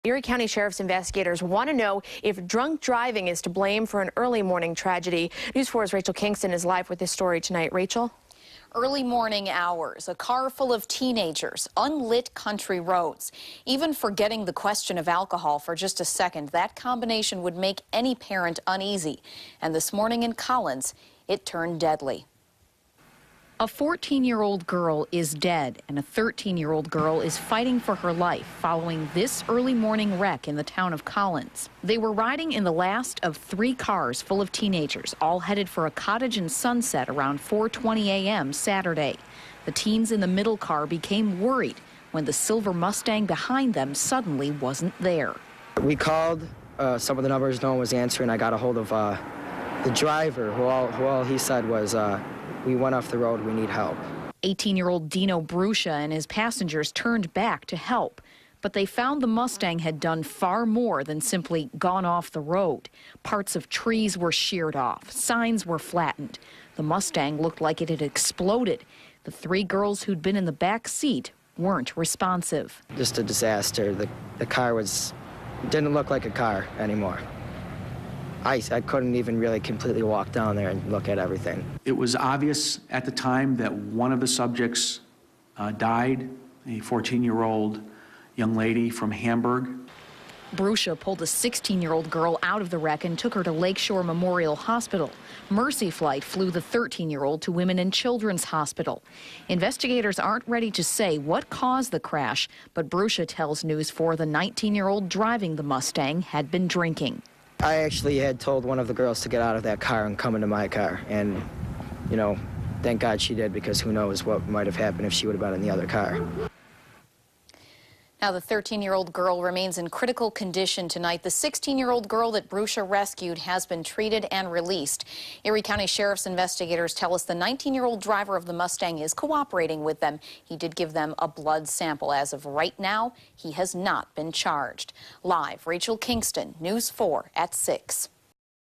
Erie County Sheriff's investigators want to know if drunk driving is to blame for an early morning tragedy. News 4's Rachel Kingston is live with this story tonight. Rachel? Early morning hours, a car full of teenagers, unlit country roads. Even forgetting the question of alcohol for just a second, that combination would make any parent uneasy. And this morning in Collins, it turned deadly. A 14-year-old girl is dead, and a 13-year-old girl is fighting for her life following this early morning wreck in the town of Collins. They were riding in the last of 3 cars full of teenagers, all headed for a cottage in Sunset around 4:20 a.m. Saturday. The teens in the middle car became worried when the silver Mustang behind them suddenly wasn't there. We called some of the numbers, no one was answering. I got a hold of the driver, who all he said was, we went off the road, we need help. 18-year-old Dino Bruscia and his passengers turned back to help, but they found the Mustang had done far more than simply gone off the road. Parts of trees were sheared off, signs were flattened. The Mustang looked like it had exploded. The 3 girls who'd been in the back seat weren't responsive. Just a disaster. The car didn't look like a car anymore. I couldn't even really completely walk down there and look at everything. It was obvious at the time that one of the subjects died, a 14-year-old young lady from Hamburg. Bruscia pulled a 16-year-old girl out of the wreck and took her to Lakeshore Memorial Hospital. Mercy Flight flew the 13-year-old to Women and Children's Hospital. Investigators aren't ready to say what caused the crash, but Bruscia tells News 4 the 19-year-old driving the Mustang had been drinking. I actually had told one of the girls to get out of that car and come into my car. And, you know, thank God she did, because who knows what might have happened if she would have been in the other car. Now, the 13-year-old girl remains in critical condition tonight. The 16-year-old girl that Bruscia rescued has been treated and released. Erie County Sheriff's investigators tell us the 19-year-old driver of the Mustang is cooperating with them. He did give them a blood sample. As of right now, he has not been charged. Live, Rachel Kingston, News 4 at 6.